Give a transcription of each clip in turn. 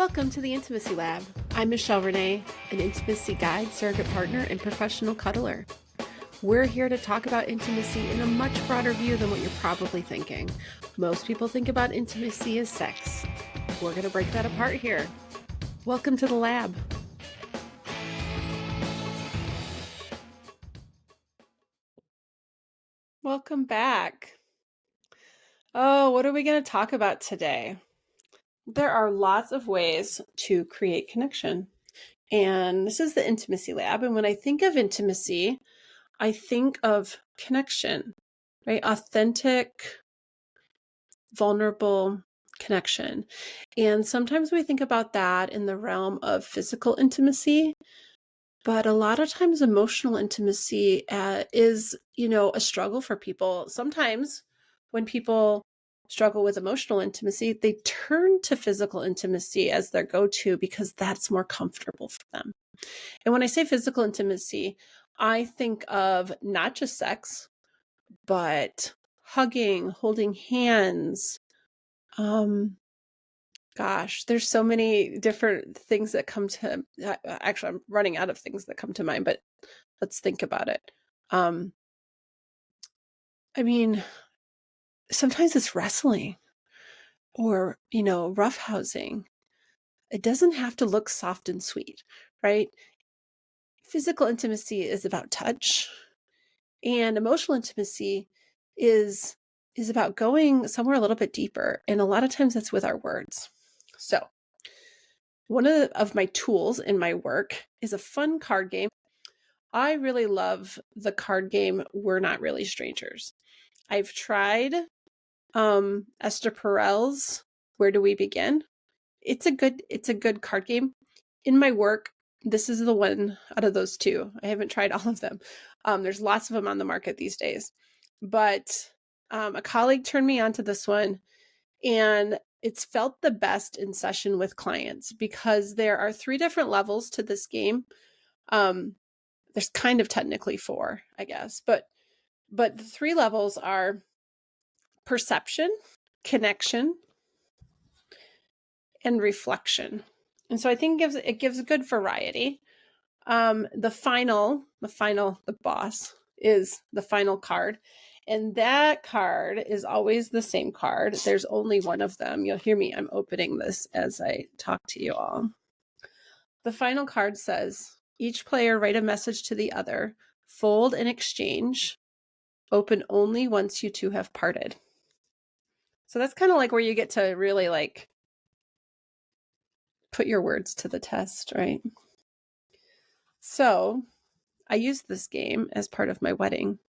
Welcome to the Intimacy Lab. I'm Michelle Renee, an intimacy guide, surrogate partner, and professional cuddler. We're here to talk about intimacy in a much broader view than what you're probably thinking. Most people think about intimacy as sex. We're going to break that apart here. Welcome to the lab. Welcome back. Oh, what are we going to talk about today? There are lots of ways to create connection. And this is the Intimacy Lab. And when I think of intimacy, I think of connection, right? Authentic, vulnerable connection. And sometimes we think about that in the realm of physical intimacy, but a lot of times emotional intimacy is, a struggle for people. Sometimes when people struggle with emotional intimacy, they turn to physical intimacy as their go-to because that's more comfortable for them. And when I say physical intimacy, I think of not just sex, but hugging, holding hands. There's so many different things that come to, actually, I'm running out of things that come to mind, but let's think about it. Sometimes it's wrestling or, roughhousing. It doesn't have to look soft and sweet, right? Physical intimacy is about touch, and emotional intimacy is about going somewhere a little bit deeper. And a lot of times that's with our words. So one of my tools in my work is a fun card game. I really love the card game We're Not Really Strangers. I've tried Esther Perel's Where Do We Begin? It's a good card game. In my work, this is the one out of those two. I haven't tried all of them. There's lots of them on the market these days. But a colleague turned me onto this one, and it's felt the best in session with clients because there are 3 different levels to this game. There's kind of technically 4, I guess, but the 3 levels are perception, connection, and reflection. And so I think it gives a good variety. The boss is the final card. And that card is always the same card. There's only one of them. You'll hear me. I'm opening this as I talk to you all. The final card says, each player write a message to the other, fold and exchange, open only once you two have parted. So that's kind of like where you get to really put your words to the test, right? So I used this game as part of my wedding.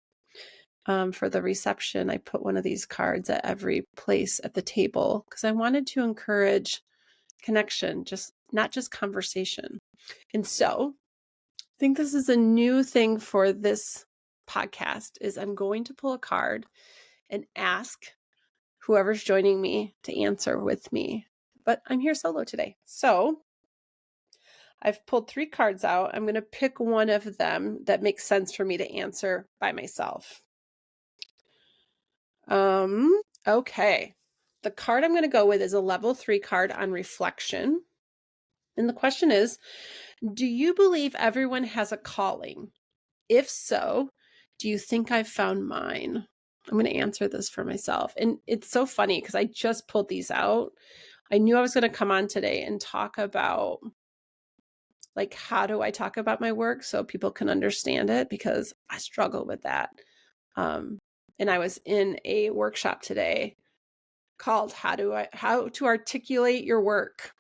For the reception, I put one of these cards at every place at the table because I wanted to encourage connection, not just conversation. And so I think this is a new thing for this podcast is I'm going to pull a card and ask whoever's joining me to answer with me. But I'm here solo today. So I've pulled 3 cards out. I'm going to pick one of them that makes sense for me to answer by myself. Okay. The card I'm going to go with is a level 3 card on reflection. And the question is, do you believe everyone has a calling? If so, do you think I've found mine? I'm going to answer this for myself. And it's so funny because I just pulled these out. I knew I was going to come on today and talk about how do I talk about my work so people can understand it, because I struggle with that. And I was in a workshop today called how to articulate your work.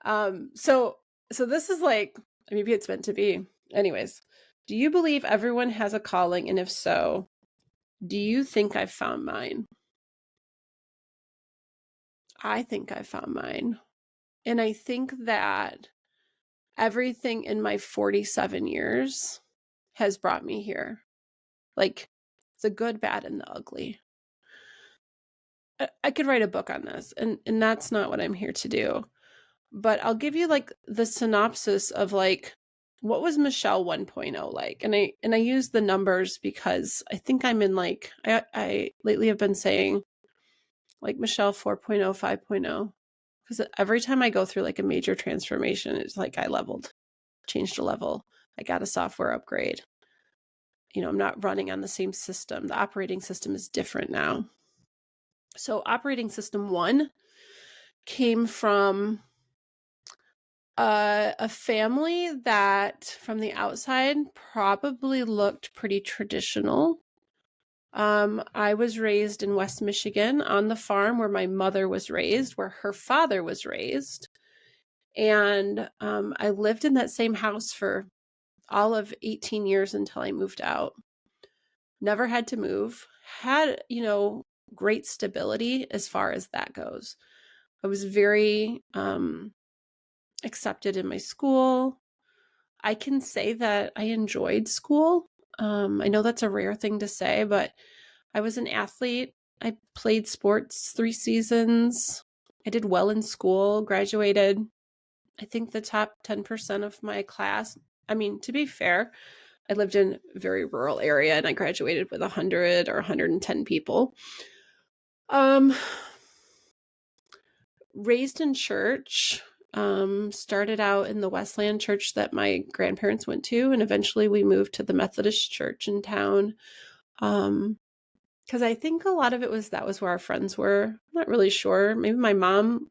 So this is maybe it's meant to be. Anyways, do you believe everyone has a calling? And if so, do you think I've found mine? I think I found mine. And I think that everything in my 47 years has brought me here. The good, bad, and the ugly. I could write a book on this, and that's not what I'm here to do. But I'll give you the synopsis of what was Michelle 1.0 like? And I use the numbers because I think I'm in I lately have been saying Michelle 4.0, 5.0. because every time I go through like a major transformation, it's like I changed a level. I got a software upgrade. I'm not running on the same system. The operating system is different now. So operating system 1 came from a family that from the outside probably looked pretty traditional. I was raised in West Michigan on the farm where my mother was raised, where her father was raised. And I lived in that same house for all of 18 years until I moved out. Never had to move. Had, great stability as far as that goes. I was very accepted in my school. I can say that I enjoyed school. I know that's a rare thing to say, but I was an athlete. I played sports 3 seasons. I did well in school, graduated, I think, the top 10% of my class. I mean, to be fair, I lived in a very rural area and I graduated with 100 or 110 people. Raised in church, started out in the Wesleyan church that my grandparents went to, and eventually we moved to the Methodist church in town. Because I think a lot of it was that was where our friends were. I'm not really sure. Maybe my mom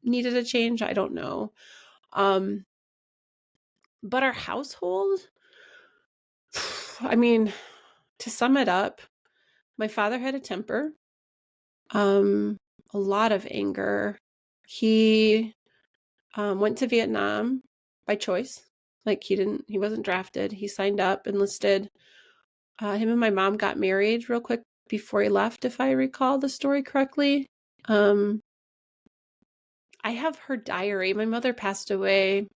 needed a change. I don't know. But our household, I mean, to sum it up, my father had a temper, a lot of anger. He went to Vietnam by choice. Like he wasn't drafted. He signed up, enlisted. Him and my mom got married real quick before he left, if I recall the story correctly. I have her diary. My mother passed away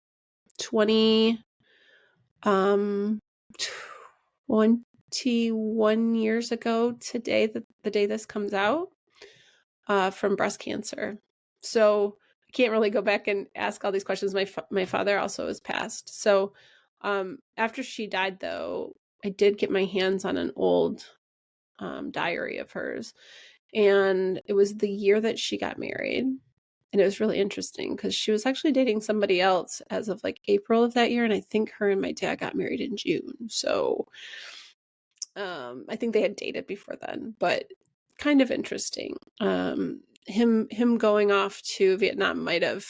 21 years ago today, the day this comes out, from breast cancer. So I can't really go back and ask all these questions. My father also has passed. So after she died, though, I did get my hands on an old diary of hers. And it was the year that she got married. And it was really interesting because she was actually dating somebody else as of like April of that year. And I think her and my dad got married in June. So I think they had dated before then, but kind of interesting. Him going off to Vietnam might have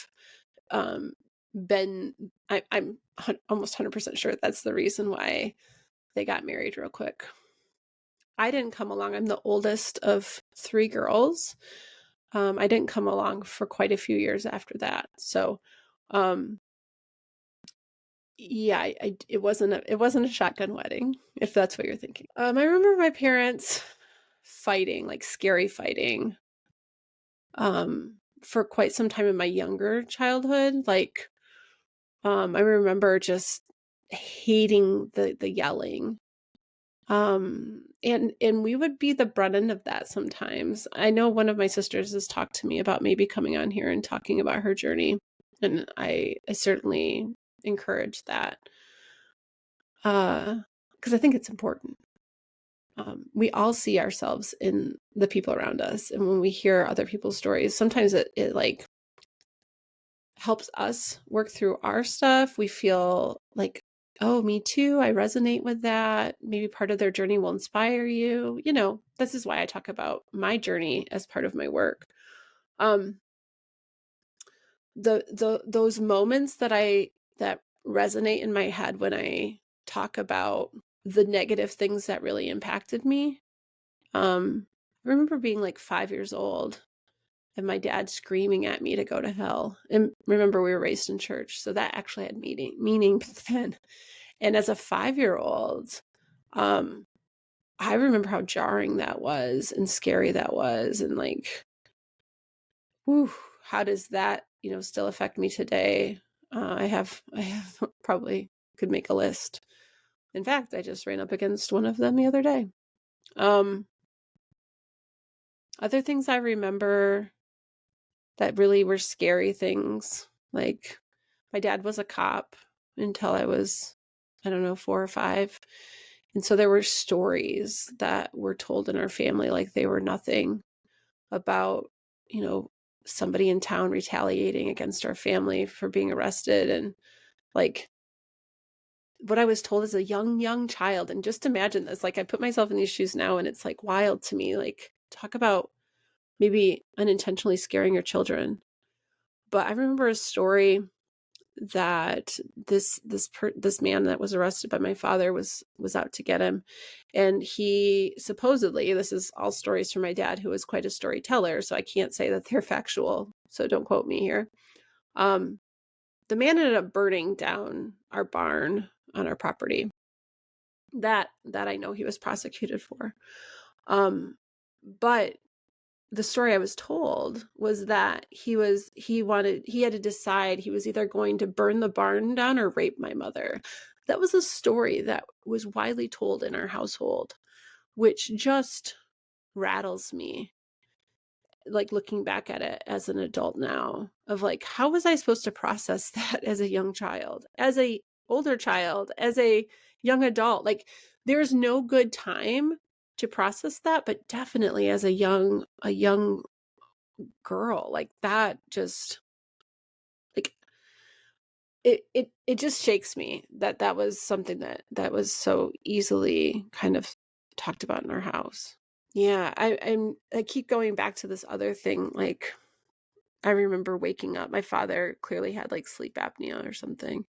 been, I'm almost 100% sure that's the reason why they got married real quick. I didn't come along. I'm the oldest of 3 girls. I didn't come along for quite a few years after that. So, yeah, it wasn't a shotgun wedding, if that's what you're thinking. I remember my parents fighting, like scary fighting, for quite some time in my younger childhood. Like, I remember just hating the yelling. And we would be the brunt end of that sometimes. I know one of my sisters has talked to me about maybe coming on here and talking about her journey, and I certainly encourage that, because I think it's important. We all see ourselves in the people around us, and when we hear other people's stories, sometimes it like helps us work through our stuff. We feel like, oh, me too. I resonate with that. Maybe part of their journey will inspire you. This is why I talk about my journey as part of my work. Those moments that resonate in my head when I talk about the negative things that really impacted me. I remember being like 5 years old and my dad screaming at me to go to hell. And remember, we were raised in church, so that actually had meaning then. And as a 5-year-old, I remember how jarring that was and scary that was, and like, whew, how does that still affect me today? I have probably could make a list. In fact, I just ran up against one of them the other day. Other things I remember that really were scary things, like my dad was a cop until I was, I don't know, 4 or 5. And so there were stories that were told in our family like they were nothing about, somebody in town retaliating against our family for being arrested, and like what I was told as a young child. And just imagine this, like I put myself in these shoes now, and it's like wild to me. Like, talk about maybe unintentionally scaring your children. But I remember a story that this man that was arrested by my father was out to get him, and he supposedly, this is all stories from my dad, who was quite a storyteller, so I can't say that they're factual, so don't quote me here. The man ended up burning down our barn on our property. That I know he was prosecuted for. But the story I was told was that he had to decide he was either going to burn the barn down or rape my mother. That was a story that was widely told in our household, which just rattles me, like looking back at it as an adult now, of like, how was I supposed to process that as a young child, as a older child, as a young adult? Like, there's no good time to process that, but definitely as a young girl, like that just, like, it just shakes me that that was something that was so easily kind of talked about in our house. Yeah, I keep going back to this other thing. Like, I remember waking up. My father clearly had like sleep apnea or something.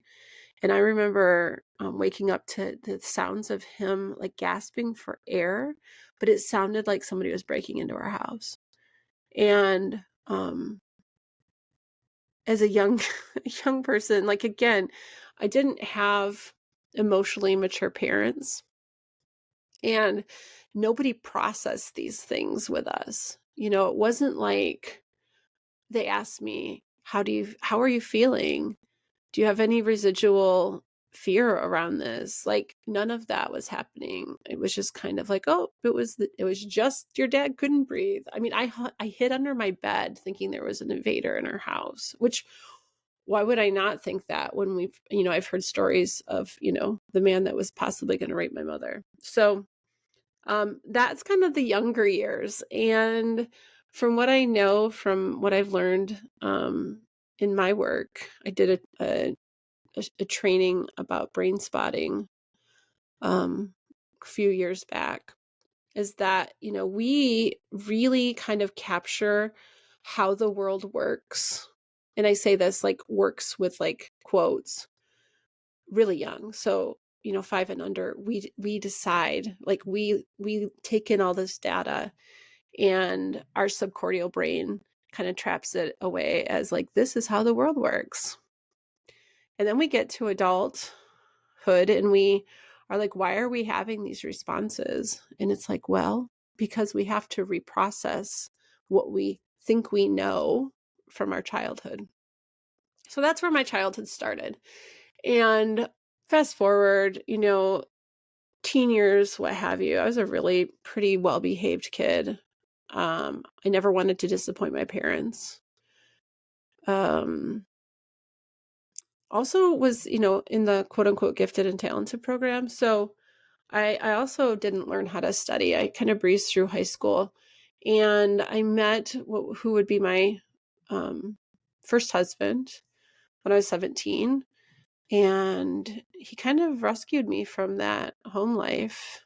And I remember waking up to the sounds of him like gasping for air, but it sounded like somebody was breaking into our house. And as a young person, like, again, I didn't have emotionally mature parents, and nobody processed these things with us. You know, it wasn't like they asked me, how are you feeling? Do you have any residual fear around this? Like, none of that was happening. It was just kind of like, oh, it was just your dad couldn't breathe. I mean, I hid under my bed thinking there was an invader in our house, which, why would I not think that when I've heard stories of, the man that was possibly going to rape my mother. So that's kind of the younger years. And from what I know, from what I've learned in my work, I did a training about brain spotting a few years back, is that, we really kind of capture how the world works. And I say this like works with like quotes, really young. So, 5 and under, we decide, like, we take in all this data, and our subcortical brain kind of traps it away as like, this is how the world works. And then we get to adulthood and we are like, why are we having these responses? And it's like, well, because we have to reprocess what we think we know from our childhood. So that's where my childhood started. And fast forward, teen years, what have you, I was a really pretty well-behaved kid. I never wanted to disappoint my parents. Also was, in the quote unquote gifted and talented program. So I also didn't learn how to study. I kind of breezed through high school, and I met who would be my first husband when I was 17. And he kind of rescued me from that home life.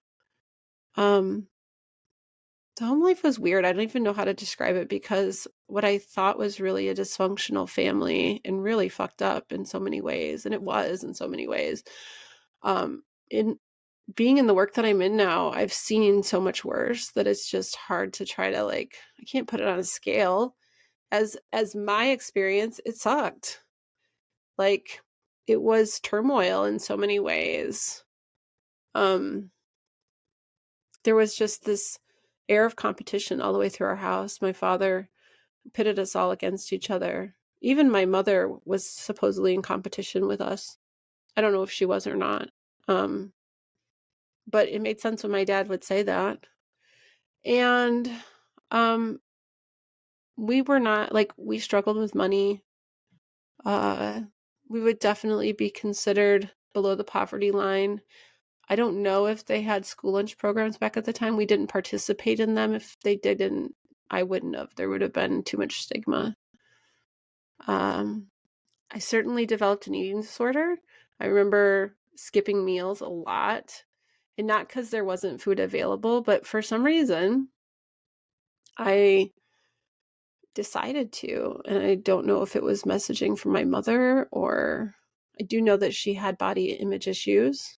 The home life was weird. I don't even know how to describe it, because what I thought was really a dysfunctional family and really fucked up in so many ways, and it was in so many ways. In being in the work that I'm in now, I've seen so much worse that it's just hard to try to, like, I can't put it on a scale. As my experience, it sucked. Like, it was turmoil in so many ways. There was just this air of competition all the way through our house. My father pitted us all against each other. Even my mother was supposedly in competition with us. I don't know if she was or not. But it made sense when my dad would say that. And we were not, like, we struggled with money. We would definitely be considered below the poverty line. I don't know if they had school lunch programs back at the time. We didn't participate in them. If they didn't, I wouldn't have. There would have been too much stigma. Um, I certainly developed an eating disorder. I remember skipping meals a lot, and not because there wasn't food available, but for some reason, I decided to. And I don't know if it was messaging from my mother, or I do know that she had body image issues.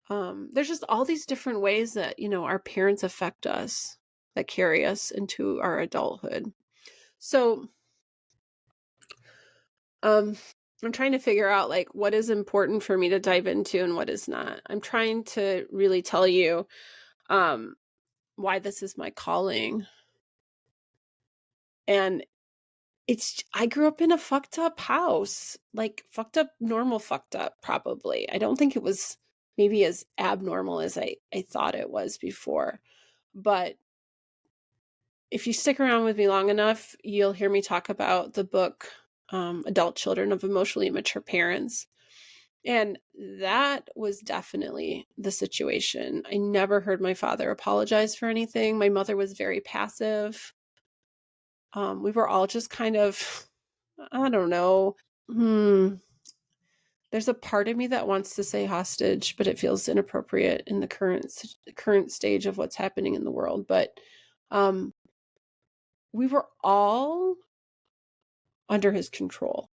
There's just all these different ways that, our parents affect us, that carry us into our adulthood. So, um, I'm trying to figure out like what is important for me to dive into and what is not. I'm trying to really tell you um, why this is my calling. And I grew up in a fucked up house, like fucked up, normal fucked up, probably. I don't think it was maybe as abnormal as I thought it was before. But if you stick around with me long enough, you'll hear me talk about the book, Adult Children of Emotionally Immature Parents. And that was definitely the situation. I never heard my father apologize for anything. My mother was very passive. We were all just kind of, I don't know. There's a part of me that wants to say hostage, but it feels inappropriate in the current stage of what's happening in the world. But um, we were all under his control.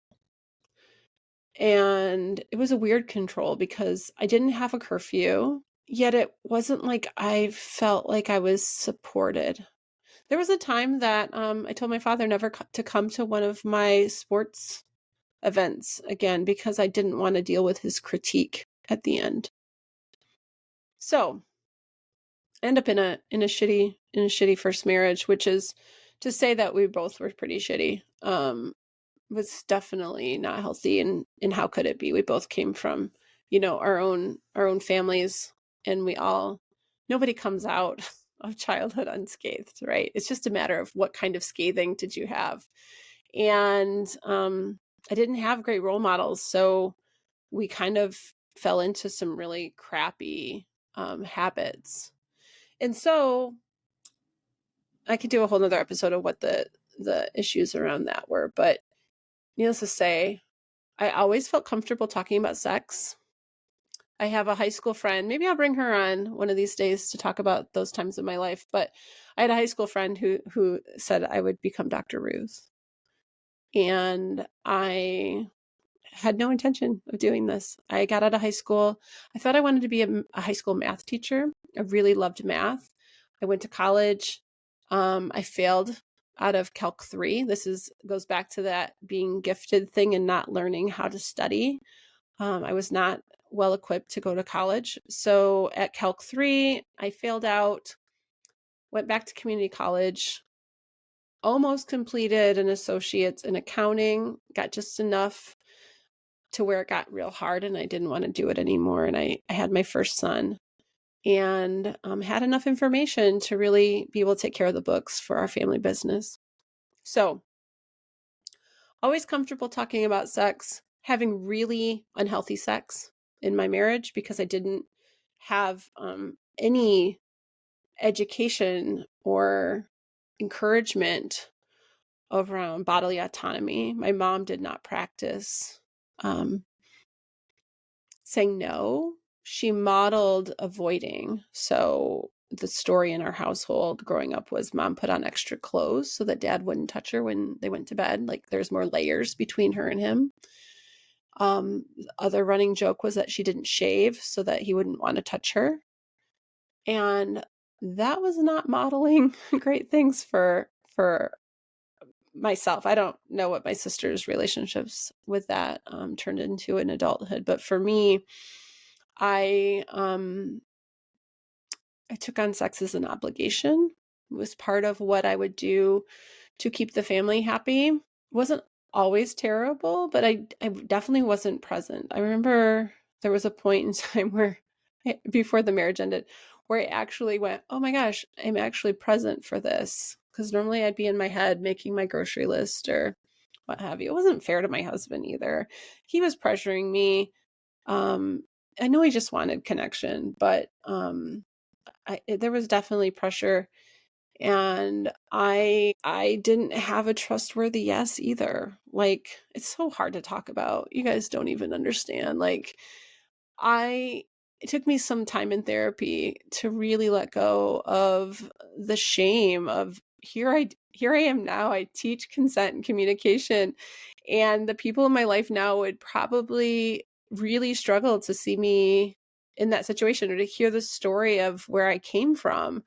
And it was a weird control because I didn't have a curfew, yet it wasn't like I felt like I was supported. There was a time that I told my father never to come to one of my sports events again because I didn't want to deal with his critique at the end. So I end up in a shitty first marriage, which is to say that we both were pretty shitty. Was definitely not healthy, and how could it be? We both came from, our own families, and nobody comes out of childhood unscathed, right? It's just a matter of what kind of scathing did you have. And I didn't have great role models, so we kind of fell into some really crappy habits. And so I could do a whole nother episode of what the issues around that were, but needless to say, I always felt comfortable talking about sex. I have a high school friend. Maybe I'll bring her on one of these days to talk about those times of my life. But I had a high school friend who said I would become Dr. Ruth. And I had no intention of doing this. I got out of high school. I thought I wanted to be a high school math teacher. I really loved math. I went to college. I failed out of Calc 3. This goes back to that being gifted thing and not learning how to study. I was not well equipped to go to college. So at Calc 3, I failed out, went back to community college, almost completed an associate's in accounting, got just enough to where it got real hard and I didn't want to do it anymore. And I had my first son and had enough information to really be able to take care of the books for our family business. So always comfortable talking about sex, having really unhealthy sex in my marriage because I didn't have any education or encouragement around bodily autonomy. My mom did not practice saying no. She modeled avoiding. So the story in our household growing up was mom put on extra clothes so that dad wouldn't touch her when they went to bed. Like there's more layers between her and him. Other running joke was that she didn't shave so that he wouldn't want to touch her. And that was not modeling great things for myself. I don't know what my sister's relationships with that turned into in adulthood, but for me, I took on sex as an obligation. It was part of what I would do to keep the family happy. It wasn't always terrible, but I definitely wasn't present. I remember there was a point in time where, before the marriage ended, where I actually went, oh my gosh, I'm actually present for this. Because normally I'd be in my head making my grocery list or what have you. It wasn't fair to my husband either. He was pressuring me. I know he just wanted connection, but there was definitely pressure. And I didn't have a trustworthy yes either. Like, it's so hard to talk about. You guys don't even understand. Like, I it took me some time in therapy to really let go of the shame of here I am now. I teach consent and communication, and the people in my life now would probably really struggle to see me in that situation or to hear the story of where I came from.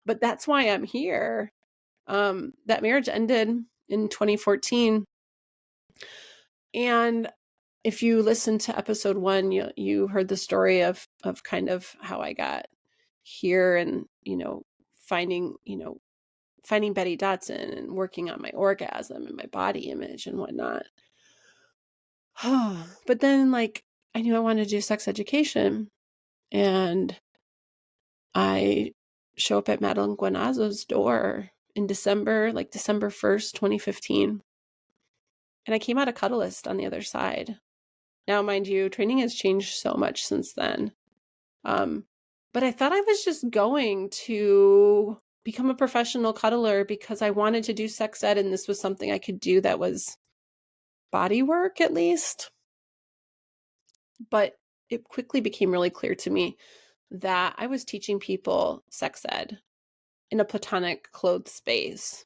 But that's why I'm here. That marriage ended in 2014, and if you listen to episode 1, you heard the story of kind of how I got here, and finding finding Betty Dotson and working on my orgasm and my body image and whatnot. But then, like, I knew I wanted to do sex education, and I show up at Madeline Guanazzo's door in December, like December 1st, 2015. And I came out a cuddlist on the other side. Now, mind you, training has changed so much since then. But I thought I was just going to become a professional cuddler because I wanted to do sex ed, and this was something I could do that was body work at least. But it quickly became really clear to me that I was teaching people sex ed in a platonic clothed space,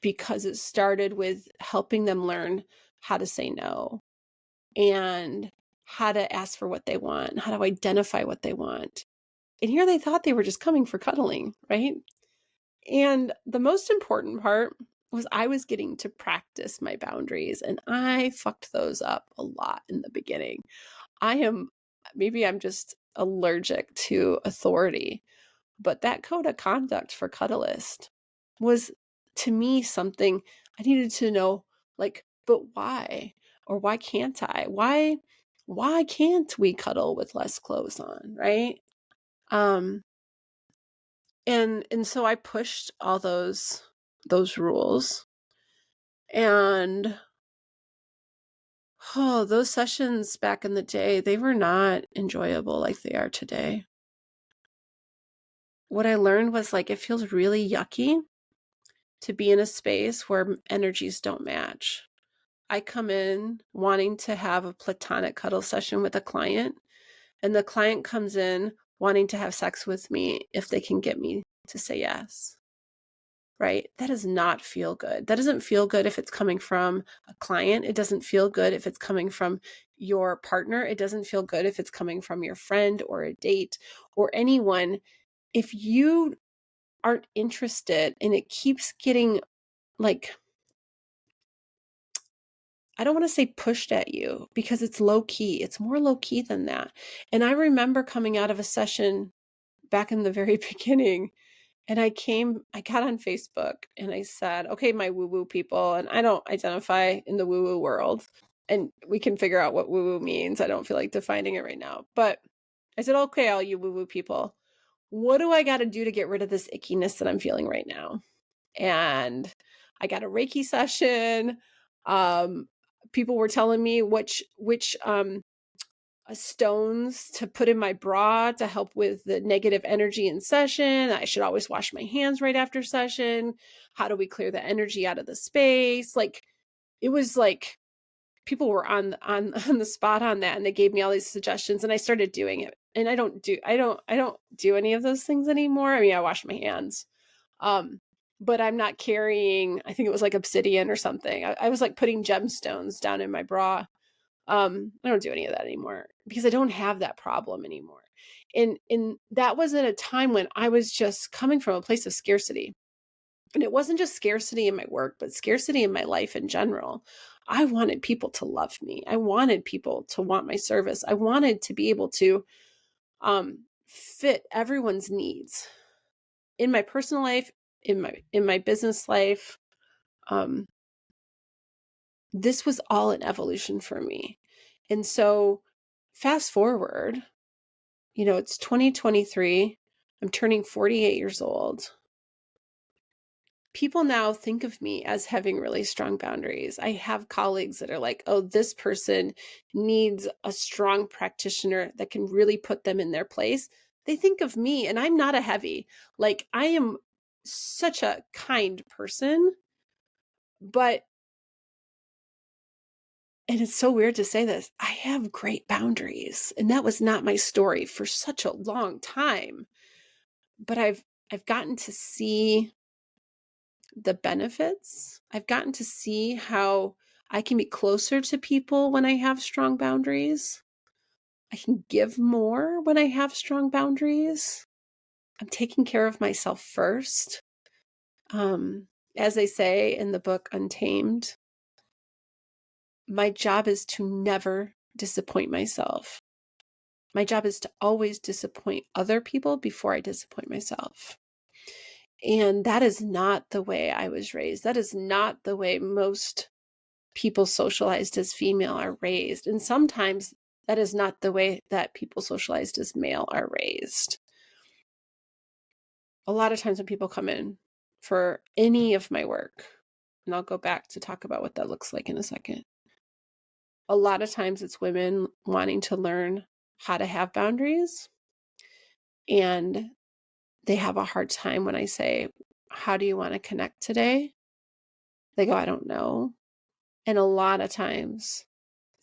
because it started with helping them learn how to say no and how to ask for what they want, how to identify what they want. And here they thought they were just coming for cuddling, right? And the most important part was I was getting to practice my boundaries, and I fucked those up a lot in the beginning. Maybe I'm just allergic to authority, but that code of conduct for cuddlist was, to me, something I needed to know, like, but why? Or why can't I? Why can't we cuddle with less clothes on, right? And so I pushed all those rules, and those sessions back in the day, they were not enjoyable like they are today. What I learned was, like, it feels really yucky to be in a space where energies don't match. I come in wanting to have a platonic cuddle session with a client, and the client comes in wanting to have sex with me if they can get me to say yes. Right? That does not feel good. That doesn't feel good if it's coming from a client. It doesn't feel good if it's coming from your partner. It doesn't feel good if it's coming from your friend or a date or anyone. If you aren't interested and it keeps getting, like, I don't want to say pushed at you, because it's low key. It's more low key than that. And I remember coming out of a session back in the very beginning, and I got on Facebook and I said, okay, my woo-woo people, and I don't identify in the woo-woo world, and we can figure out what woo-woo means. I don't feel like defining it right now. But I said, okay, all you woo-woo people, what do I got to do to get rid of this ickiness that I'm feeling right now? And I got a Reiki session. People were telling me which stones to put in my bra to help with the negative energy in session. I should always wash my hands right after session. How do we clear the energy out of the space? Like, it was like people were on the spot on that, and they gave me all these suggestions, and I started doing it. And I don't do any of those things anymore. I mean, I wash my hands. But I'm not carrying, I think it was like obsidian or something. I was like putting gemstones down in my bra. I don't do any of that anymore because I don't have that problem anymore. And that was at a time when I was just coming from a place of scarcity. And it wasn't just scarcity in my work, but scarcity in my life in general. I wanted people to love me. I wanted people to want my service. I wanted to be able to fit everyone's needs in my personal life, in my business life. This was all an evolution for me. And so fast forward, it's 2023. I'm turning 48 years old. People now think of me as having really strong boundaries. I have colleagues that are like, oh, this person needs a strong practitioner that can really put them in their place. They think of me, and I'm not a heavy. Like, I am such a kind person, but, and it's so weird to say this, I have great boundaries, and that was not my story for such a long time. But I've gotten to see the benefits. I've gotten to see how I can be closer to people when I have strong boundaries. I can give more when I have strong boundaries. I'm taking care of myself first. As they say in the book Untamed, my job is to never disappoint myself. My job is to always disappoint other people before I disappoint myself. And that is not the way I was raised. That is not the way most people socialized as female are raised. And sometimes that is not the way that people socialized as male are raised. A lot of times when people come in for any of my work, and I'll go back to talk about what that looks like in a second. A lot of times it's women wanting to learn how to have boundaries, and they have a hard time when I say, how do you want to connect today? They go, I don't know. And a lot of times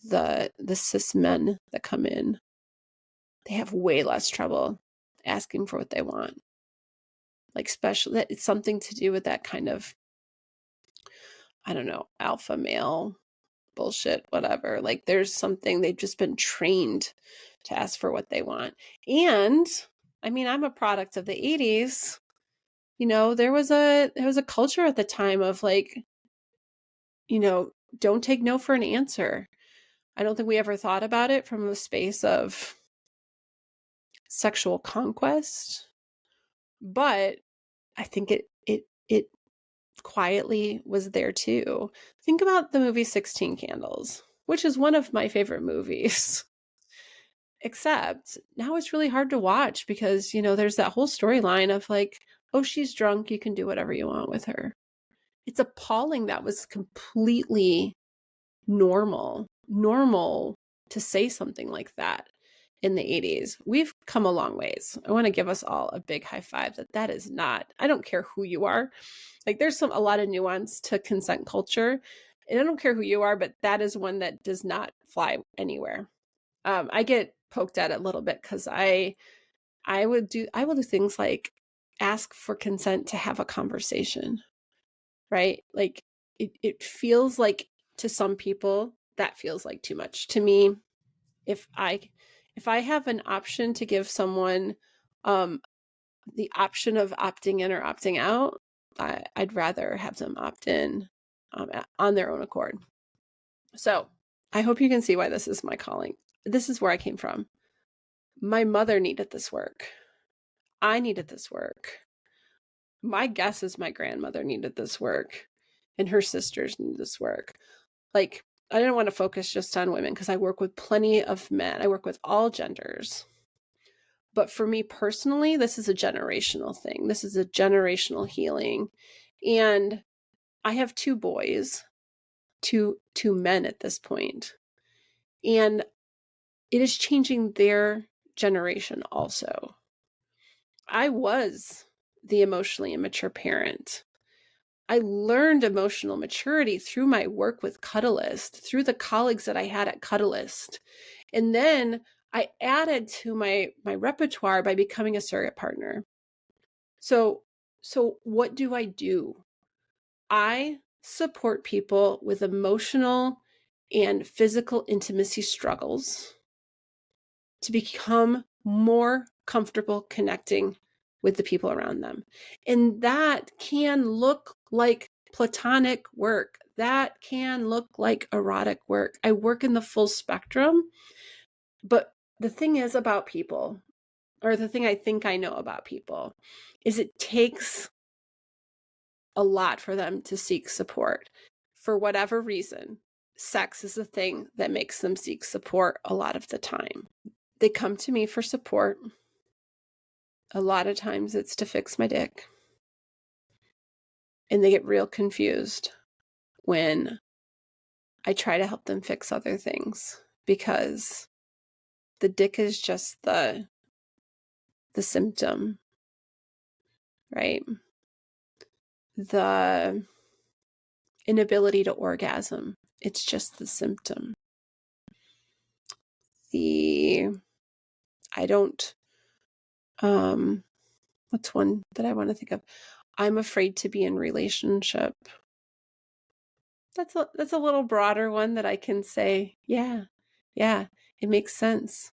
the cis men that come in, they have way less trouble asking for what they want. Like, especially, it's something to do with that kind of, I don't know, alpha male bullshit, whatever. Like, there's something, they've just been trained to ask for what they want. And I mean, I'm a product of the 80s. You know, there was a culture at the time of like, you know, don't take no for an answer. I don't think we ever thought about it from a space of sexual conquest, but I think it quietly was there too. Think about the movie 16 Candles, which is one of my favorite movies. Except now it's really hard to watch because, you know, there's that whole storyline of like, oh, she's drunk, you can do whatever you want with her. It's appalling that was completely normal to say something like that in the 80s. We've come a long ways. I want to give us all a big high five that is not, I don't care who you are. Like, there's a lot of nuance to consent culture, and I don't care who you are, but that is one that does not fly anywhere. I get poked at it a little bit because I will do things like ask for consent to have a conversation, right? Like, it feels like, to some people, that feels like too much. To me, if I have an option to give someone the option of opting in or opting out, I'd rather have them opt in on their own accord. So I hope you can see why this is my calling. This is where I came from. My mother needed this work. I needed this work. My guess is my grandmother needed this work, and her sisters needed this work. Like, I didn't want to focus just on women because I work with plenty of men. I work with all genders. But for me personally, this is a generational thing. This is a generational healing. And I have two boys, two men at this point. And it is changing their generation also. I was the emotionally immature parent. I learned emotional maturity through my work with Cuddlist, through the colleagues that I had at Cuddlist. And then I added to my repertoire by becoming a surrogate partner. So what do? I support people with emotional and physical intimacy struggles to become more comfortable connecting with the people around them. And that can look like platonic work. That can look like erotic work. I work in the full spectrum. But the thing is about people, or the thing I think I know about people, is it takes a lot for them to seek support. For whatever reason, sex is the thing that makes them seek support a lot of the time. They come to me for support. A lot of times it's to fix my dick. And they get real confused when I try to help them fix other things, because the dick is just the symptom, right? the inability to orgasm. It's just the symptom. I don't, what's one that I want to think of? I'm afraid to be in relationship. That's a little broader one that I can say, yeah, it makes sense.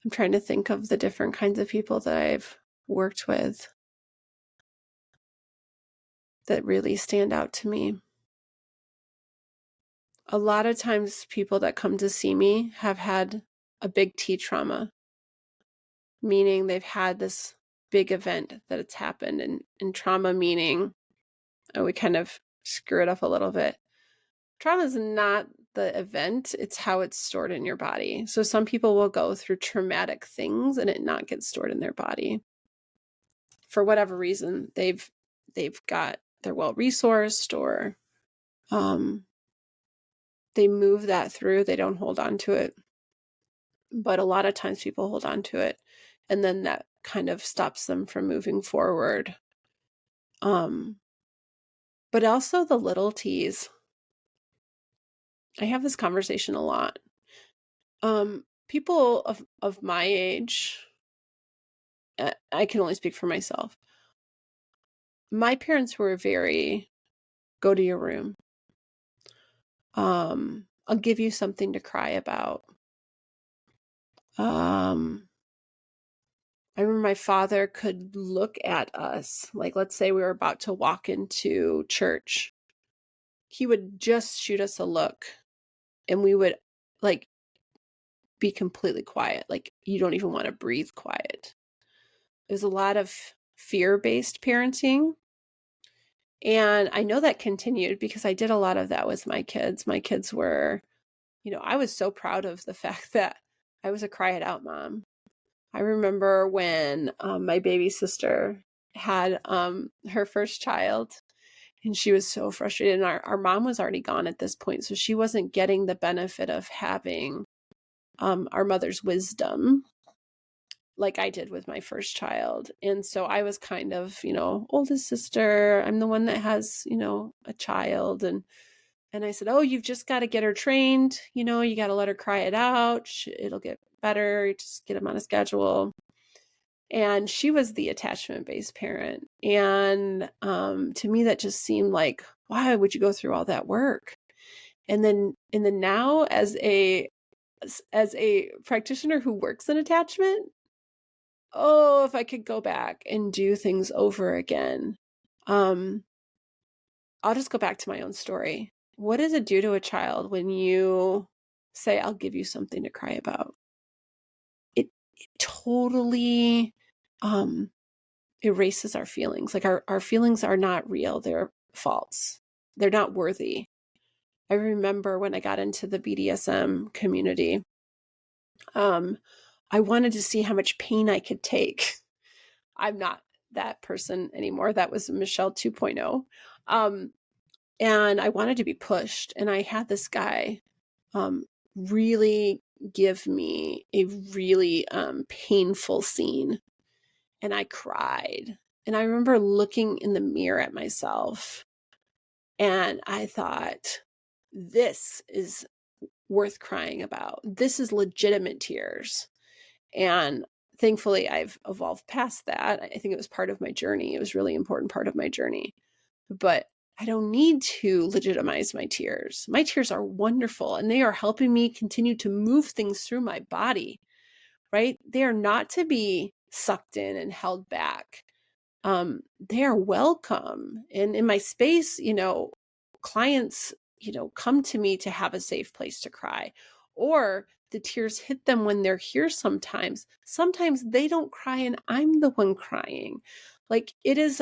I'm trying to think of the different kinds of people that I've worked with that really stand out to me. A lot of times people that come to see me have had a big T trauma, meaning they've had this big event that it's happened, and trauma meaning, we kind of screw it up a little bit. Trauma is not the event, it's how it's stored in your body. So some people will go through traumatic things and it not get stored in their body. For whatever reason, they're well resourced, or they move that through, they don't hold on to it. But a lot of times people hold on to it, and then that kind of stops them from moving forward. But also the little T's. I have this conversation a lot. People of my age, I can only speak for myself. My parents were very, go to your room. I'll give you something to cry about. I remember my father could look at us, like let's say we were about to walk into church. He would just shoot us a look and we would like be completely quiet. Like you don't even want to breathe quiet. There's a lot of fear-based parenting. And I know that continued because I did a lot of that with my kids. My kids were, I was so proud of the fact that I was a cry it out mom. I remember when my baby sister had her first child, and she was so frustrated. And our mom was already gone at this point, so she wasn't getting the benefit of having our mother's wisdom like I did with my first child. And so I was kind of, oldest sister. I'm the one that has, a child. And I said, oh, you've just got to get her trained. You got to let her cry it out. It'll get better. Just get them on a schedule. And she was the attachment-based parent. And to me, that just seemed like, why would you go through all that work? And then now as a practitioner who works in attachment, oh, if I could go back and do things over again, I'll just go back to my own story. What does it do to a child when you say, I'll give you something to cry about? It totally erases our feelings. Like our feelings are not real. They're false. They're not worthy. I remember when I got into the BDSM community, I wanted to see how much pain I could take. I'm not that person anymore. That was Michelle 2.0. And I wanted to be pushed. And I had this guy really give me a really painful scene. And I cried. And I remember looking in the mirror at myself. And I thought, this is worth crying about. This is legitimate tears. And thankfully, I've evolved past that. I think it was part of my journey. It was a really important part of my journey. But I don't need to legitimize my tears. My tears are wonderful, and they are helping me continue to move things through my body, right? They are not to be sucked in and held back. They are welcome. And in my space, clients, come to me to have a safe place to cry, or the tears hit them when they're here sometimes. Sometimes they don't cry and I'm the one crying. Like it is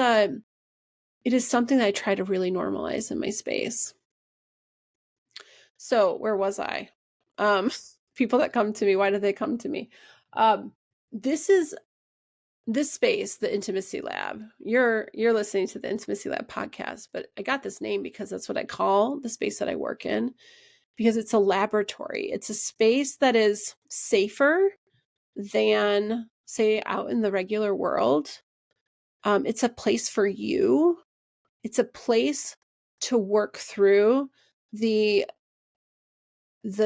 something that I try to really normalize in my space. So where was I? People that come to me, why do they come to me? This space, the Intimacy Lab. You're listening to the Intimacy Lab podcast, but I got this name because that's what I call the space that I work in, because it's a laboratory. It's a space that is safer than, say, out in the regular world. It's a place for you It's a place to work through the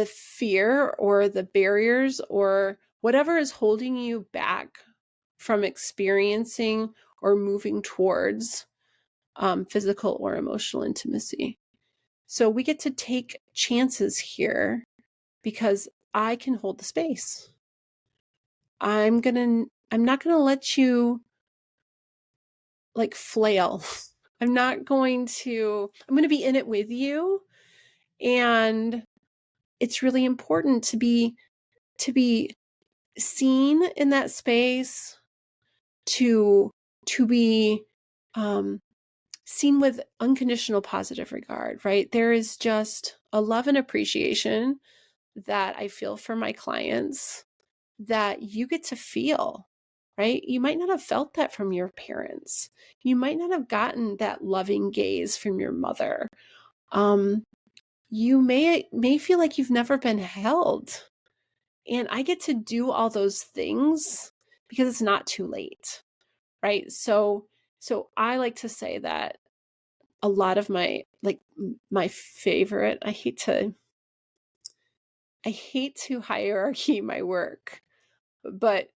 fear or the barriers or whatever is holding you back from experiencing or moving towards physical or emotional intimacy. So we get to take chances here because I can hold the space. I'm not gonna let you like flail. I'm gonna be in it with you. And it's really important to be seen in that space, to be seen with unconditional positive regard, right? There is just a love and appreciation that I feel for my clients that you get to feel, right? You might not have felt that from your parents. You might not have gotten that loving gaze from your mother. You may feel like you've never been held. And I get to do all those things because it's not too late, right? So I like to say that a lot of my favorite, I hate to hierarchy my work, but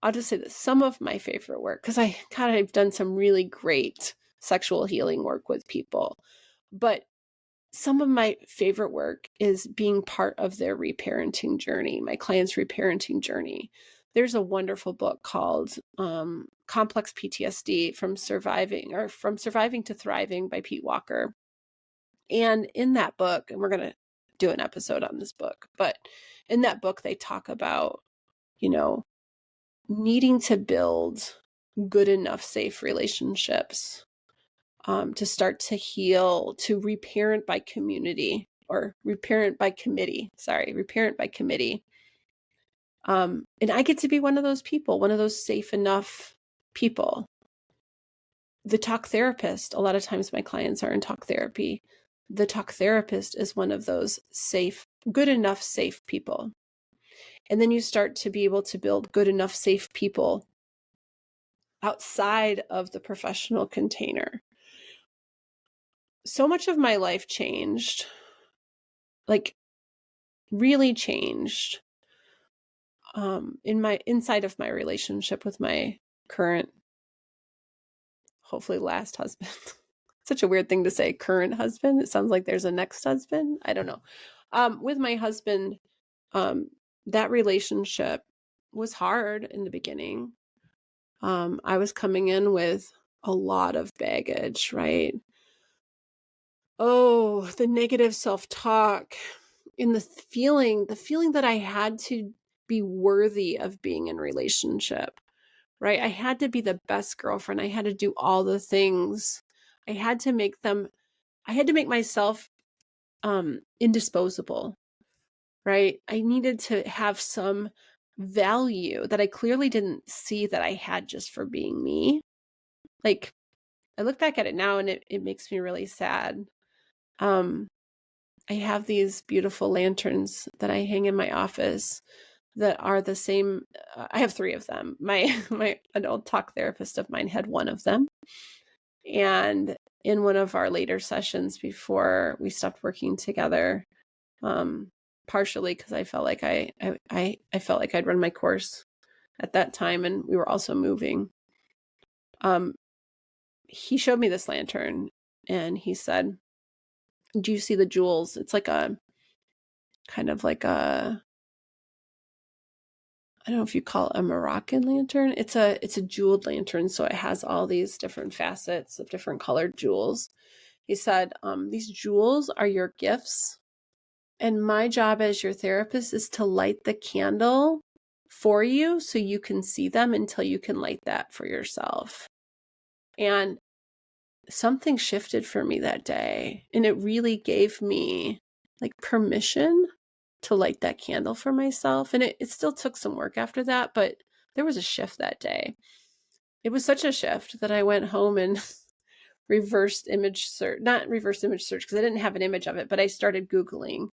I'll just say that some of my favorite work, because I've done some really great sexual healing work with people, but some of my favorite work is being part of their reparenting journey, my clients' reparenting journey. There's a wonderful book called Complex PTSD from Surviving to Thriving by Pete Walker. And in that book, and we're going to do an episode on this book, but in that book, they talk about, needing to build good enough safe relationships to start to heal, to reparent by community or reparent by committee. And I get to be one of those people, one of those safe enough people. The talk therapist, a lot of times my clients are in talk therapy. The talk therapist is one of those good enough safe people. And then you start to be able to build good enough safe people outside of the professional container. So much of my life changed, like really changed, inside of my relationship with my current, hopefully last husband. Such a weird thing to say, current husband. It sounds like there's a next husband. I don't know. With my husband, that relationship was hard in the beginning. I was coming in with a lot of baggage, right? Oh, the negative self-talk and the feeling that I had to be worthy of being in relationship, right? I had to be the best girlfriend. I had to do all the things. I had to make myself indisposable, right? I needed to have some value that I clearly didn't see that I had just for being me. Like, I look back at it now and it makes me really sad. I have these beautiful lanterns that I hang in my office that are the same. I have 3 of them. An old talk therapist of mine had one of them. And in one of our later sessions before we stopped working together, partially because I felt like I felt like I'd run my course at that time, and we were also moving. He showed me this lantern, and he said, "Do you see the jewels?" It's like a kind of like a, I don't know if you call it a Moroccan lantern. It's a jeweled lantern, so it has all these different facets of different colored jewels. He said, "These jewels are your gifts. And my job as your therapist is to light the candle for you so you can see them until you can light that for yourself." And something shifted for me that day. And it really gave me like permission to light that candle for myself. And it still took some work after that, but there was a shift that day. It was such a shift that I went home and not reverse image search because I didn't have an image of it, but I started Googling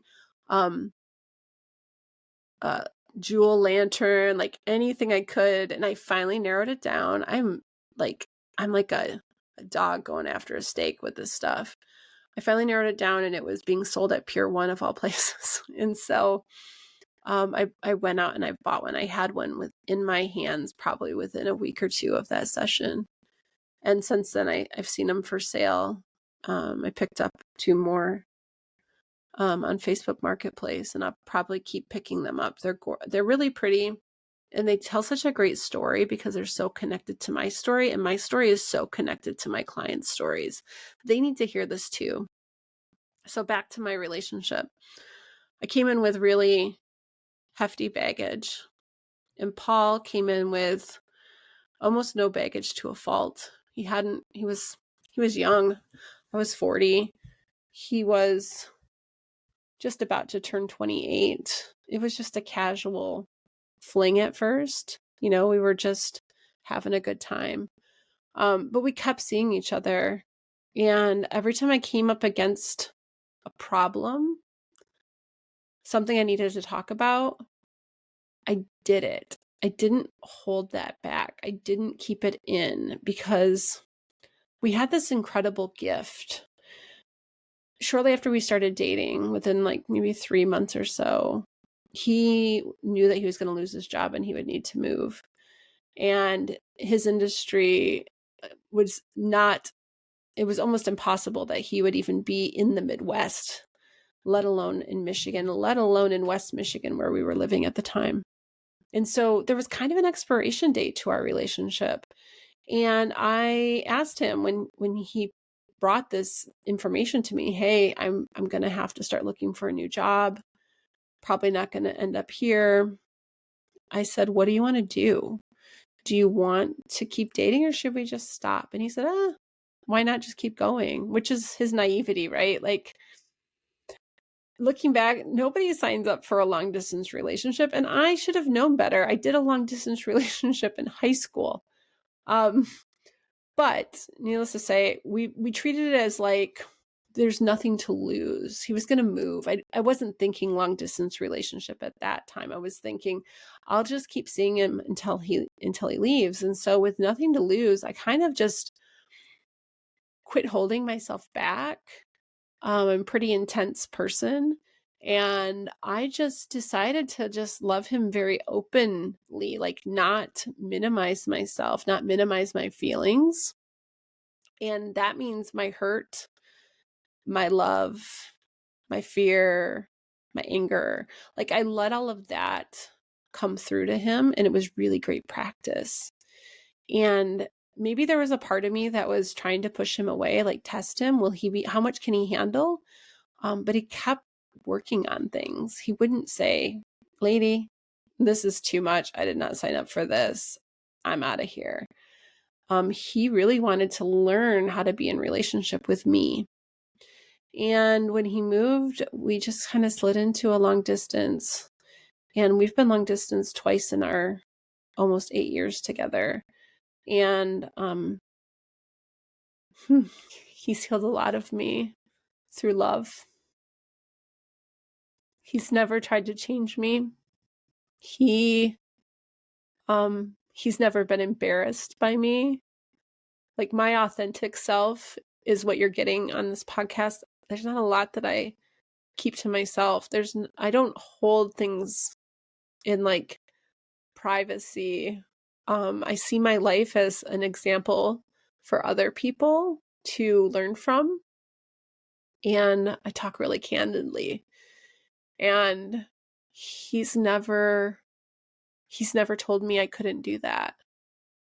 jewel lantern, like anything I could, and I finally narrowed it down. I'm like a a dog going after a steak with this stuff. I finally narrowed it down, and it was being sold at Pier 1 of all places. And so I went out and I bought one. I had one in my hands probably within a week or two of that session. And since then, I've seen them for sale. I picked up 2 more on Facebook Marketplace, and I'll probably keep picking them up. They're really pretty, and they tell such a great story because they're so connected to my story, and my story is so connected to my clients' stories. They need to hear this too. So back to my relationship. I came in with really hefty baggage, and Paul came in with almost no baggage to a fault. He was young. I was 40. He was just about to turn 28. It was just a casual fling at first. We were just having a good time. But we kept seeing each other. And every time I came up against a problem, something I needed to talk about, I did it. I didn't hold that back. I didn't keep it in because we had this incredible gift. Shortly after we started dating, within maybe 3 months or so, he knew that he was going to lose his job and he would need to move. And his industry was not, it was almost impossible that he would even be in the Midwest, let alone in Michigan, let alone in West Michigan, where we were living at the time. And so there was kind of an expiration date to our relationship. And I asked him when he brought this information to me, hey, I'm going to have to start looking for a new job. Probably not going to end up here. I said, what do you want to do? Do you want to keep dating or should we just stop? And he said, why not just keep going? Which is his naivety, right? Looking back, nobody signs up for a long distance relationship. And I should have known better. I did a long distance relationship in high school. But needless to say, we treated it as there's nothing to lose. He was going to move. I wasn't thinking long distance relationship at that time. I was thinking I'll just keep seeing him until he leaves. And so with nothing to lose, I kind of just quit holding myself back. I'm a pretty intense person. And I just decided to just love him very openly, not minimize myself, not minimize my feelings. And that means my hurt, my love, my fear, my anger. I let all of that come through to him, and it was really great practice. And maybe there was a part of me that was trying to push him away, test him. How much can he handle? But he kept working on things. He wouldn't say, lady, this is too much. I did not sign up for this. I'm out of here. He really wanted to learn how to be in relationship with me. And when he moved, we just kind of slid into a long distance. And we've been long distance twice in our almost 8 years together. And he's healed a lot of me through love. He's never tried to change me. He's never been embarrassed by me. My authentic self is what you're getting on this podcast. There's not a lot that I keep to myself. I don't hold things in privacy. I see my life as an example for other people to learn from. And I talk really candidly. And he's never told me I couldn't do that.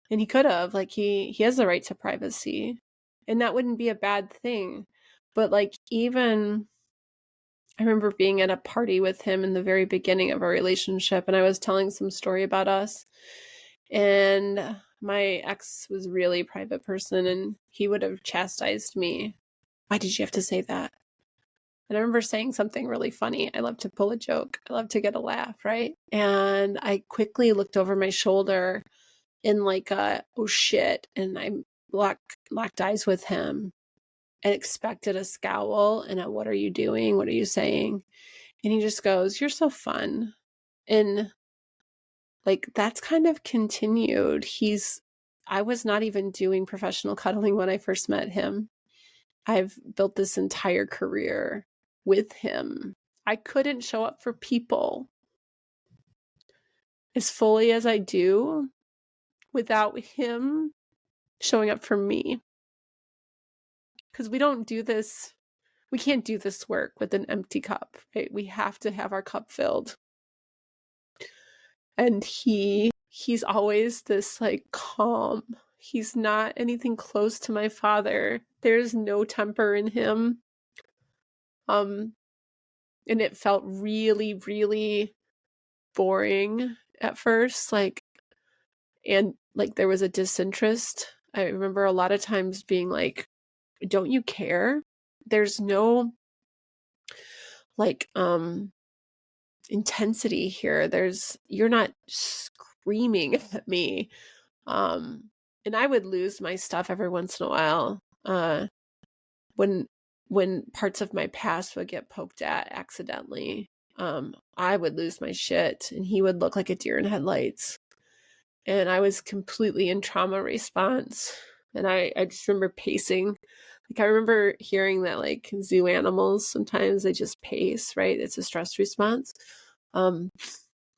And he could have. He has the right to privacy. And that wouldn't be a bad thing. But even I remember being at a party with him in the very beginning of our relationship, and I was telling some story about us. And my ex was really a private person, and he would have chastised me. Why did you have to say that? And I remember saying something really funny. I love to pull a joke. I love to get a laugh, right? And I quickly looked over my shoulder in oh shit. And I locked eyes with him and expected a scowl and a, what are you doing? What are you saying? And he just goes, you're so fun. And that's kind of continued. He's I was not even doing professional cuddling when I first met him. I've built this entire career with him. I couldn't show up for people as fully as I do without him showing up for me. Because we don't do this, we can't do this work with an empty cup, right? We have to have our cup filled. And he's always this like calm. He's not anything close to my father. There's no temper in him. And it felt really, really boring at first, and there was a disinterest. I remember a lot of times being like, don't you care? There's no like intensity here. You're not screaming at me. And I would lose my stuff every once in a while. When parts of my past would get poked at accidentally, I would lose my shit and he would look like a deer in headlights. And I was completely in trauma response. And I just remember pacing. Like, I remember hearing that like zoo animals, sometimes they just pace, right? It's a stress response.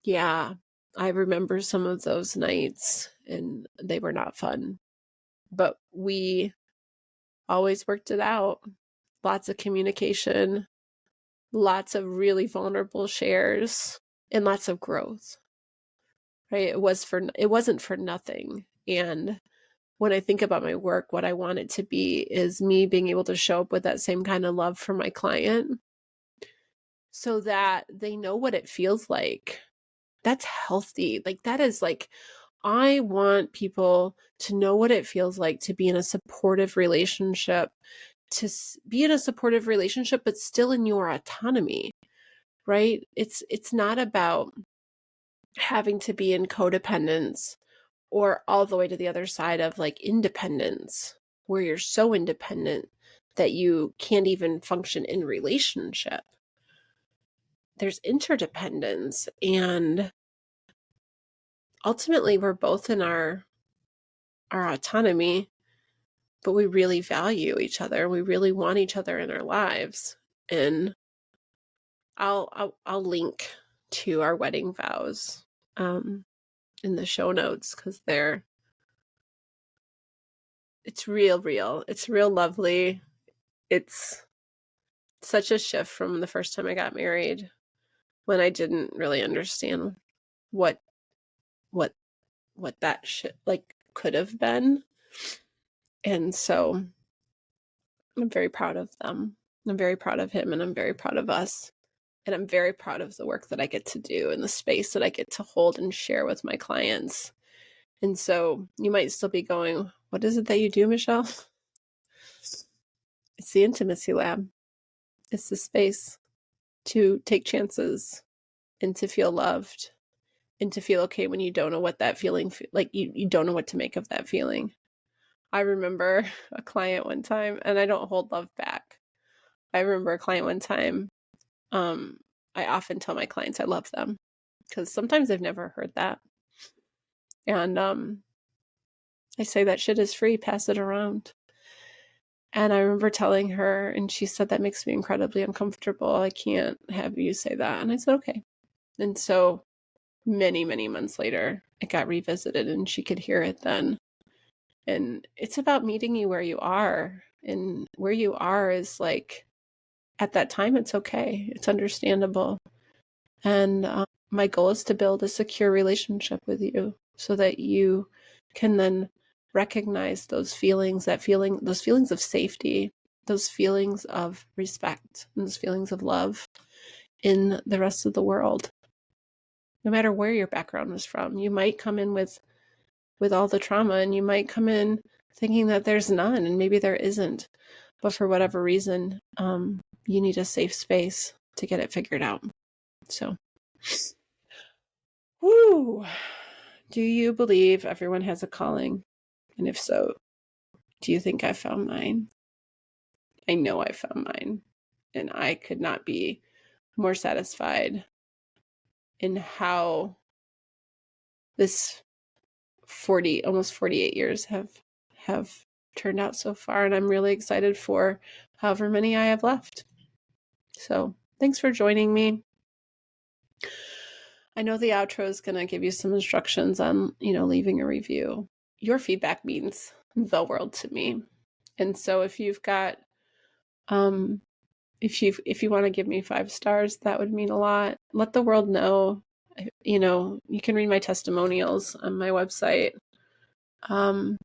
Yeah, I remember some of those nights and they were not fun. But we always worked it out. Lots of communication, lots of really vulnerable shares, and lots of growth. Right? It wasn't for nothing. And when I think about my work, what I want it to be is me being able to show up with that same kind of love for my client so that they know what it feels like. That's healthy. Like, that is like, I want people to know what it feels like to be in a supportive relationship, but still in your autonomy, right? It's not about having to be in codependence or all the way to the other side of like independence, where you're so independent that you can't even function in relationship. There's interdependence, and ultimately we're both in our autonomy, but we really value each other. We really want each other in our lives. And I'll link to our wedding vows in the show notes, because it's real. It's real lovely. It's such a shift from the first time I got married, when I didn't really understand what that shit like could have been. And so I'm very proud of them. I'm very proud of him, and I'm very proud of us. And I'm very proud of the work that I get to do and the space that I get to hold and share with my clients. And so you might still be going, what is it that you do, Michelle? It's the intimacy lab. It's the space to take chances and to feel loved and to feel okay when you don't know what that feeling, like you don't know what to make of that feeling. I remember a client one time, and I don't hold love back. I remember a client one time, I often tell my clients I love them, because sometimes they've never heard that. And I say that shit is free, pass it around. And I remember telling her, and she said, that makes me incredibly uncomfortable. I can't have you say that. And I said, okay. And so many, many months later, it got revisited, and she could hear it then. And it's about meeting you where you are. And where you are is like, at that time, it's okay. It's understandable. And my goal is to build a secure relationship with you so that you can then recognize those feelings of safety, those feelings of respect, and those feelings of love in the rest of the world. No matter where your background is from, you might come in with all the trauma, and you might come in thinking that there's none, and maybe there isn't. But for whatever reason, you need a safe space to get it figured out. So, woo! Do you believe everyone has a calling? And if so, do you think I found mine? I know I found mine. And I could not be more satisfied in how this almost 48 years have turned out so far. And I'm really excited for however many I have left. So thanks for joining me. I know the outro is going to give you some instructions on, leaving a review. Your feedback means the world to me. And so if you've got, if you want to give me 5 stars, that would mean a lot. Let the world know. You can read my testimonials on my website. You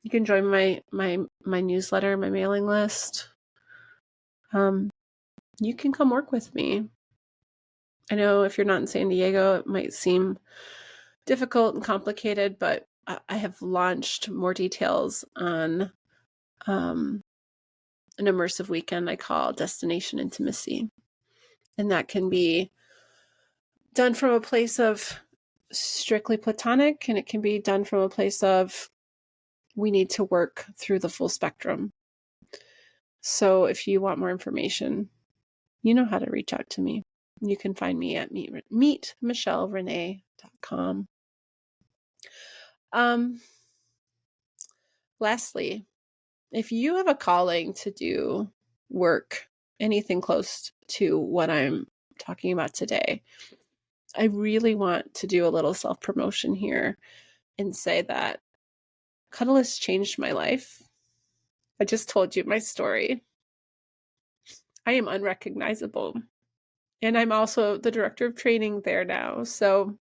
can join my newsletter, my mailing list. You can come work with me. I know if you're not in San Diego, it might seem difficult and complicated, but I have launched more details on an immersive weekend I call Destination Intimacy. And that can be done from a place of strictly platonic, and it can be done from a place of we need to work through the full spectrum. So if you want more information, you know how to reach out to me. You can find me at meetmichellerenee.com. Lastly, if you have a calling to do work, anything close to what I'm talking about today, I really want to do a little self-promotion here and say that Cuddle has changed my life. I just told you my story. I am unrecognizable. And I'm also the director of training there now. So,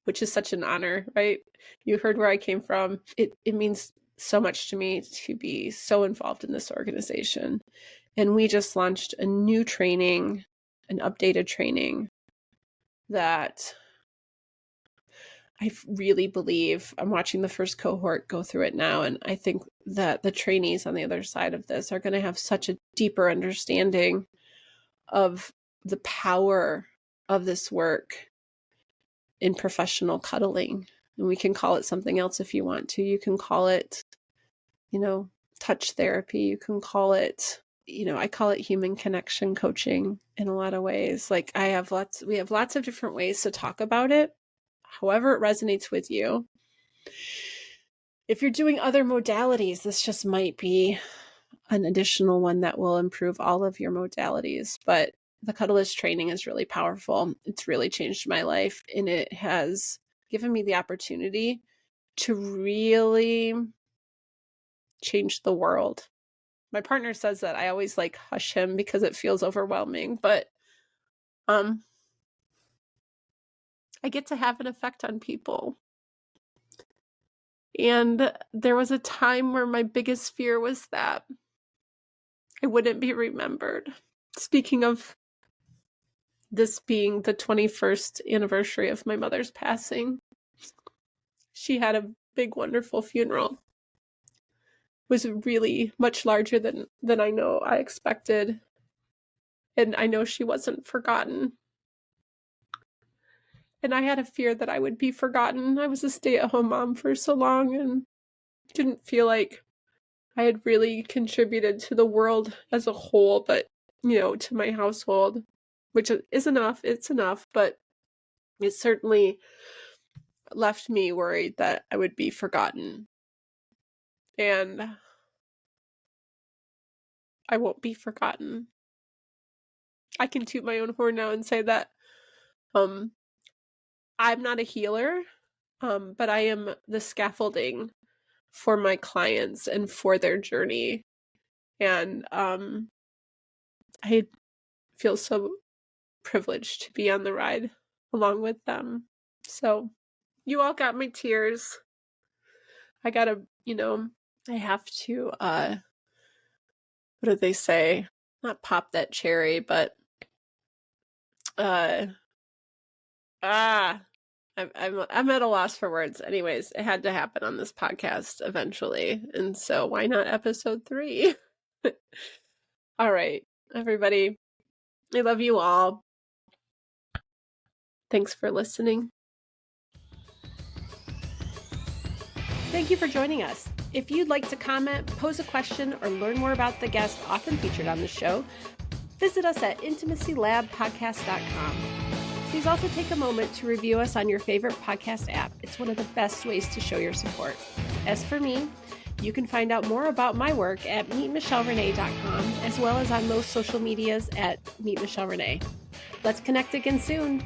which is such an honor, right? You heard where I came from. It means so much to me to be so involved in this organization. And we just launched a new training, an updated training that I really believe, I'm watching the first cohort go through it now. And I think that the trainees on the other side of this are going to have such a deeper understanding of the power of this work in professional cuddling. And we can call it something else if you want to. You can call it, touch therapy. You can call it, I call it human connection coaching in a lot of ways. Like we have lots of different ways to talk about it, however it resonates with you. If you're doing other modalities, this just might be an additional one that will improve all of your modalities. But the Cuddlist training is really powerful. It's really changed my life, and it has given me the opportunity to really change the world. My partner says that I always hush him because it feels overwhelming, but I get to have an effect on people. And there was a time where my biggest fear was that I wouldn't be remembered. Speaking of this being the 21st anniversary of my mother's passing, she had a big, wonderful funeral. It was really much larger than I know I expected. And I know she wasn't forgotten. And I had a fear that I would be forgotten. I was a stay-at-home mom for so long and didn't feel like I had really contributed to the world as a whole, but, to my household, which is enough. It's enough, but it certainly left me worried that I would be forgotten. And I won't be forgotten. I can toot my own horn now and say that I'm not a healer, but I am the scaffolding for my clients and for their journey. And I feel so privileged to be on the ride along with them. So you all got my tears. I gotta, I have to, what do they say? Not pop that cherry, but, I'm at a loss for words. Anyways, it had to happen on this podcast eventually. And so why not episode 3? All right, everybody. I love you all. Thanks for listening. Thank you for joining us. If you'd like to comment, pose a question, or learn more about the guests often featured on the show, visit us at intimacylabpodcast.com. Please also take a moment to review us on your favorite podcast app. It's one of the best ways to show your support. As for me, you can find out more about my work at meetmichellerenee.com, as well as on most social medias at meetmichellerenee. Let's connect again soon.